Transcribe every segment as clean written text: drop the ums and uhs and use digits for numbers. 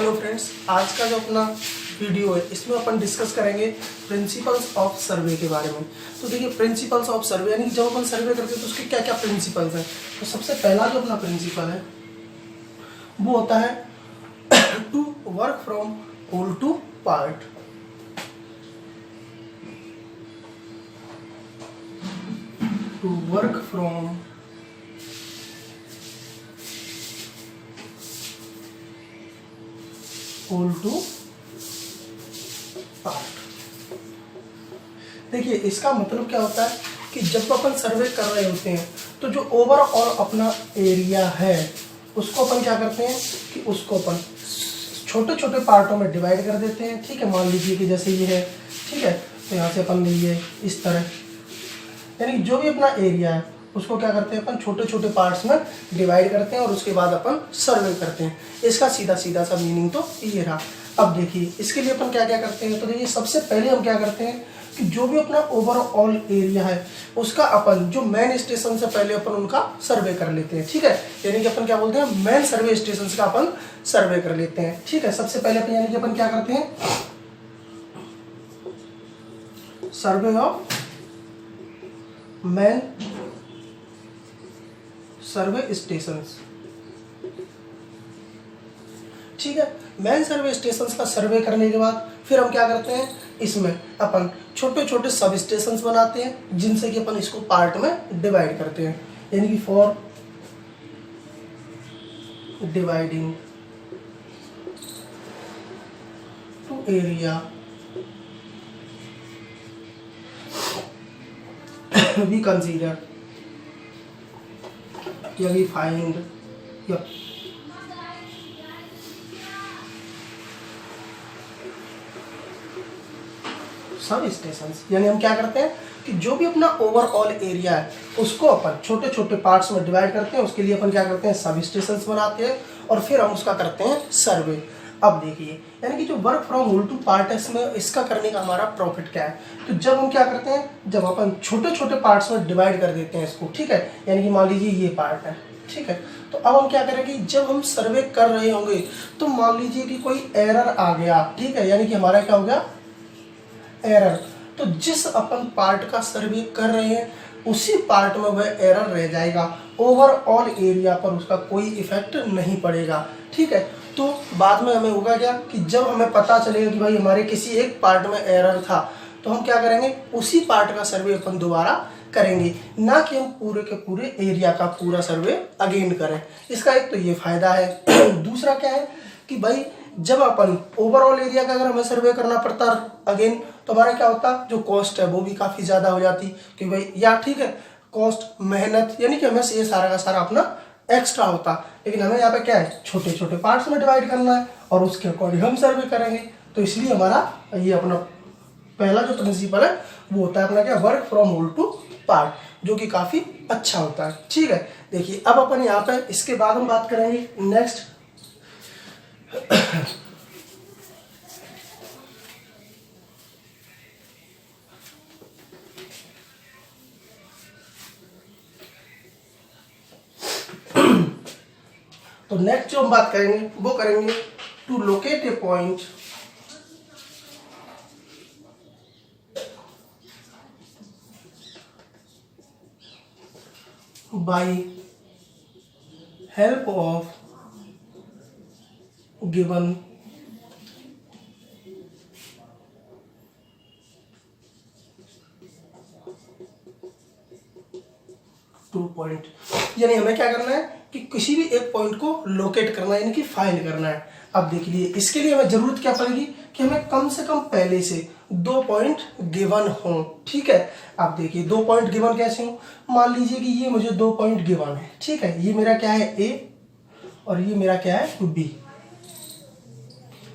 Hello friends, आज का जो अपना वीडियो है इसमें अपन डिस्कस करेंगे प्रिंसिपल्स ऑफ सर्वे के बारे में। तो देखिए, प्रिंसिपल्स ऑफ सर्वे यानी जब अपन सर्वे करते हैं तो उसके क्या क्या प्रिंसिपल्स हैं। तो सबसे पहला जो अपना प्रिंसिपल है वो होता है to work from whole to part. To work from whole to part. देखिए, इसका मतलब क्या होता है कि जब अपन सर्वे कर रहे होते हैं तो जो ओवरऑल अपना एरिया है उसको अपन क्या करते हैं कि उसको अपन छोटे छोटे पार्टों में डिवाइड कर देते हैं। ठीक है, मान लीजिए कि जैसे ये है, ठीक है, तो यहाँ से अपन लिए इस तरह, यानी जो भी अपना एरिया है उसको क्या करते हैं अपन छोटे छोटे पार्ट्स में डिवाइड करते हैं और उसके बाद अपन सर्वे करते हैं। इसका सीधा सीधा सा मीनिंग तो ये रहा। अब देखिए, इसके लिए अपन क्या क्या करते हैं। तो देखिए, सबसे पहले हम क्या करते हैं कि जो भी अपना ओवरऑल एरिया है उसका अपन जो मेन स्टेशन से पहले अपन उनका सर्वे कर लेते हैं। ठीक है, यानी कि अपन क्या बोलते हैं, मेन सर्वे स्टेशन का अपन सर्वे कर लेते हैं। ठीक है, सबसे पहले अपन यानी कि अपन क्या करते हैं, survey of main survey stations. ठीक है, मेन सर्वे स्टेशंस का सर्वे करने के बाद फिर हम क्या करते हैं, इसमें अपन छोटे छोटे सब स्टेशंस बनाते हैं जिनसे कि अपन इसको पार्ट में डिवाइड करते हैं। यानी कि for dividing to area we consider या वी फाइंड या सब स्टेशंस। यानी हम क्या करते हैं कि जो भी अपना ओवरऑल एरिया है उसको अपन छोटे छोटे पार्ट्स में डिवाइड करते हैं। उसके लिए अपन क्या करते हैं, सब स्टेशंस बनाते हैं और फिर हम उसका करते हैं सर्वे। अब देखिए, यानी कि जो work from whole to part है इसमें इसका करने का हमारा प्रॉफिट क्या है। तो जब हम क्या करते हैं, जब अपन छोटे छोटे पार्ट्स में डिवाइड कर देते हैं इसको, ठीक है, यानी कि मान लीजिए ये पार्ट है, ठीक है, तो अब हम क्या करेंगे, जब हम सर्वे कर रहे होंगे तो मान लीजिए कि कोई एरर आ गया, ठीक है, यानी कि हमारा क्या हो गया, एरर। तो जिस अपन पार्ट का सर्वे कर रहे हैं उसी पार्ट में वह एरर रह जाएगा, ओवरऑल एरिया पर उसका कोई इफेक्ट नहीं पड़ेगा। ठीक है, तो बाद में हमें होगा क्या कि जब हमें पता चलेगा कि भाई हमारे किसी एक पार्ट में एरर था तो हम क्या करेंगे, उसी पार्ट का सर्वे अपन दोबारा करेंगे, ना कि हम पूरे के पूरे एरिया का पूरा सर्वे अगेन करें। इसका एक तो ये फायदा है। दूसरा क्या है कि भाई जब अपन ओवरऑल एरिया का अगर हमें सर्वे करना पड़ता अगेन तो हमारा क्या होता, जो कॉस्ट है वो भी काफ़ी ज़्यादा हो जाती कि भाई, या ठीक है, कॉस्ट मेहनत यानी कि हमें ये सारा का सारा अपना एक्स्ट्रा होता। लेकिन हमें यहाँ पे क्या है, छोटे छोटे पार्ट्स में डिवाइड करना है और उसके अकॉर्डिंग हम सर्वे करेंगे। तो इसलिए हमारा ये अपना पहला जो प्रिंसिपल है वो होता है अपना क्या, work from whole to part, जो कि काफ़ी अच्छा होता है। ठीक है, देखिए अब अपन यहाँ पे इसके बाद हम बात करेंगे नेक्स्ट तो नेक्स्ट जो हम बात करेंगे वो करेंगे to locate a point by help of given two point. यानी हमें क्या करना है कि किसी भी एक पॉइंट को लोकेट करना है, यानी कि फाइंड करना है। अब देखिए, इसके लिए हमें जरूरत क्या पड़ेगी कि हमें कम से कम पहले से 2 पॉइंट गिवन हो। ठीक है, अब देखिए 2 पॉइंट गिवन कैसे हो, मान लीजिए कि ये मुझे 2 पॉइंट गिवन है, ठीक है, ये मेरा क्या है ए और ये मेरा क्या है बी।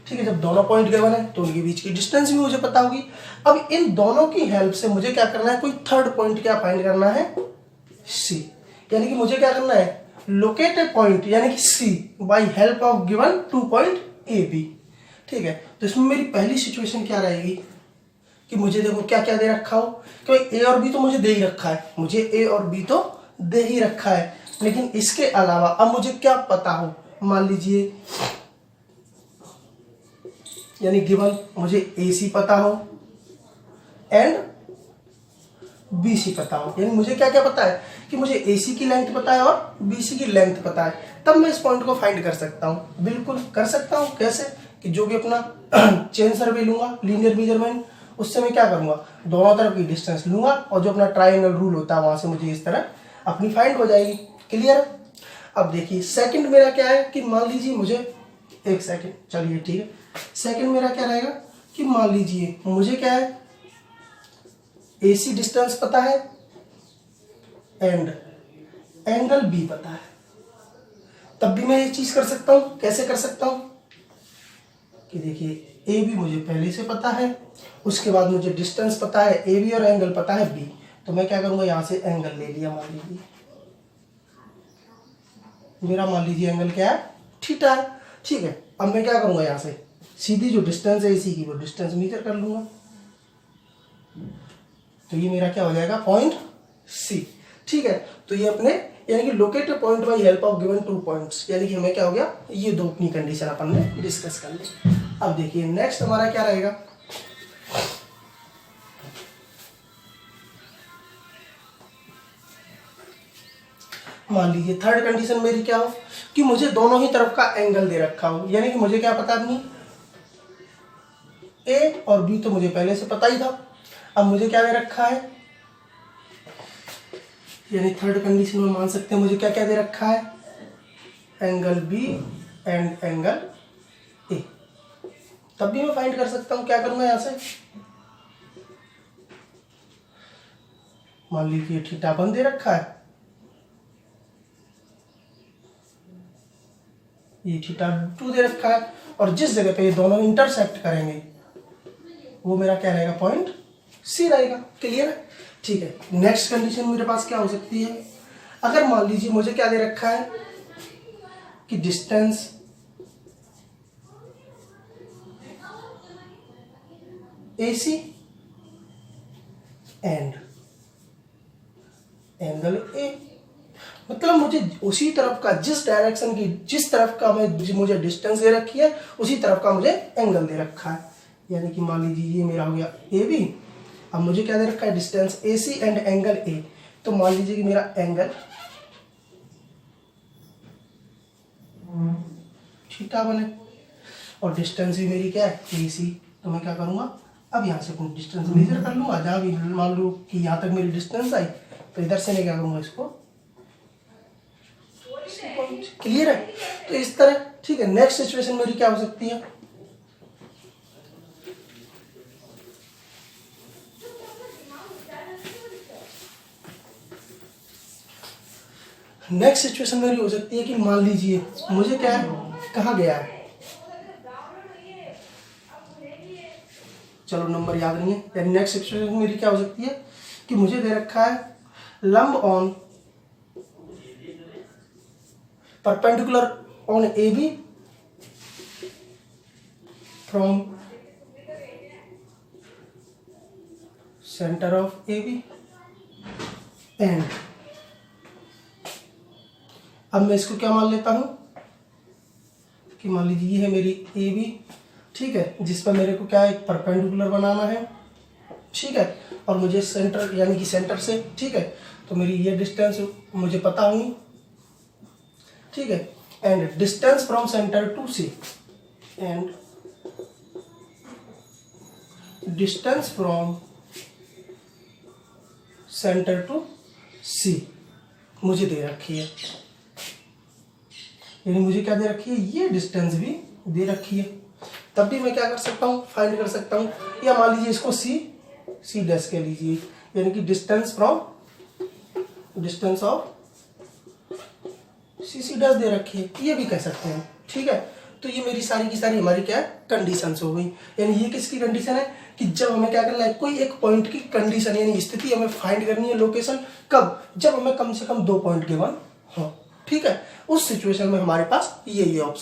ठीक है, जब दोनों पॉइंट गिवन है तो उनके बीच की डिस्टेंस भी मुझे पता होगी। अब इन दोनों की हेल्प से मुझे क्या करना है, कोई थर्ड पॉइंट क्या फाइंड करना है, सी। यानी कि मुझे क्या करना है, लोकेट ए पॉइंट यानी कि C by help of given 2 point A B. ठीक है, तो इसमें मेरी पहली सिचुएशन क्या रहेगी कि मुझे देखो क्या क्या दे रखा हो, क्योंकि ए और बी तो मुझे दे ही रखा है, मुझे ए और बी तो दे ही रखा है, लेकिन इसके अलावा अब मुझे क्या पता हो, मान लीजिए यानी गिवन मुझे AC पता हो एंड BC पता हो, यानी मुझे क्या क्या पता है कि मुझे AC की लेंथ पता है और BC की लेंथ पता है, तब मैं इस पॉइंट को फाइंड कर सकता हूँ। बिल्कुल कर सकता हूँ। कैसे कि जो भी अपना चेन सर्वे लूंगा, लीनियर मेजरमेंट, उससे मैं क्या करूंगा, दोनों तरफ की डिस्टेंस लूंगा और जो अपना ट्रायंगल रूल होता है वहां से मुझे इस तरह अपनी फाइंड हो जाएगी। क्लियर है। अब देखिए सेकंड मेरा क्या है कि मान लीजिए मुझे, एक सेकंड, चलिए ठीक है, सेकंड मेरा क्या रहेगा कि मान लीजिए मुझे क्या है, AC डिस्टेंस पता है एंड एंगल B पता है, तब भी मैं ये चीज कर सकता हूं। कैसे कर सकता हूं कि देखिए AB मुझे पहले से पता है, उसके बाद मुझे डिस्टेंस पता है AB और एंगल पता है B, तो मैं क्या करूंगा, यहां से एंगल ले लिया, मान लीजिए मेरा, मान लीजिए एंगल क्या है, थीटा है। ठीक है, अब मैं क्या करूंगा, यहां से सीधी जो डिस्टेंस है AC की वो डिस्टेंस मेजर कर लूंगा, तो ये मेरा क्या हो जाएगा, पॉइंट C। ठीक है, तो ये अपने यानी कि locate a point by help of given 2 points, यानी कि हमें क्या हो गया, ये दो अपनी कंडीशन अपन ने डिस्कस कर ली। अब देखिए नेक्स्ट हमारा क्या रहेगा, मान लीजिए थर्ड कंडीशन मेरी क्या हो कि मुझे दोनों ही तरफ का एंगल दे रखा हो, यानी कि मुझे क्या पता अपनी A और B तो मुझे पहले से पता ही था, अब मुझे क्या दे रखा है, यानी थर्ड कंडीशन में मान सकते हैं मुझे क्या क्या दे रखा है, angle B and angle A, तब भी मैं फाइंड कर सकता हूं। क्या करूंगा, यहां से मान लीजिए थीटा 1 दे रखा है, ये थीटा 2 दे रखा है, और जिस जगह पे ये दोनों इंटरसेक्ट करेंगे वो मेरा क्या रहेगा, पॉइंट C रहेगा। क्लियर है। ठीक है, नेक्स्ट कंडीशन मेरे पास क्या हो सकती है, अगर मान लीजिए मुझे क्या दे रखा है कि distance AC and angle A, मतलब मुझे उसी तरफ का, जिस डायरेक्शन की, जिस तरफ का मुझे डिस्टेंस दे रखी है उसी तरफ का मुझे एंगल दे रखा है, यानी कि मान लीजिए ये मेरा हो गया AB, अब मुझे क्या दे रखा है, distance AC and angle A, तो मान लीजिए कि मेरा एंगल थीटा 1 है और डिस्टेंस भी मेरी क्या है, AC, तो मैं क्या करूंगा, अब यहाँ से कुछ डिस्टेंस मेजर कर लूंगा, जहां भी मान लो कि यहाँ तक मेरी डिस्टेंस आई, तो इधर से मैं क्या करूंगा, इसको। क्लियर है। तो इस तरह, ठीक है, नेक्स्ट सिचुएशन मेरी क्या हो सकती है, नेक्स्ट सिचुएशन मेरी हो सकती है कि मान लीजिए मुझे क्या है, कहा गया है, चलो नंबर याद नहीं है, यानी नेक्स्ट सिचुएशन मेरी क्या हो सकती है कि मुझे दे रखा है लंब on perpendicular on AB from centre of AB and, अब मैं इसको क्या मान लेता हूं कि मान लीजिए ये है मेरी AB, ठीक है, जिस पर मेरे को क्या एक परपेंडिकुलर बनाना है, ठीक है, और मुझे सेंटर यानी कि सेंटर से, ठीक है, तो मेरी ये डिस्टेंस मुझे पता हुई, ठीक है, and distance from centre to C, and distance from centre to C मुझे दे रखी है, यानी मुझे क्या दे रखी है, ये डिस्टेंस भी दे रखी है, तब भी मैं क्या कर सकता हूँ, फाइंड कर सकता हूँ, या मान लीजिए इसको C डैश कह लीजिए, यानी कि डिस्टेंस ऑफ C डैश दे रखी है, ये भी कह सकते हैं। ठीक है, तो ये मेरी सारी की सारी हमारी क्या है, कंडीशंस हो गई। यानी ये किसकी कंडीशन है कि जब हमें क्या करना है, कोई एक पॉइंट की कंडीशन यानी स्थिति हमें फाइंड करनी है, लोकेशन, कब, जब हमें कम से कम 2 पॉइंट गिवन हो। ठीक है, उस सिचुएशन में हमारे पास ये ऑप्शन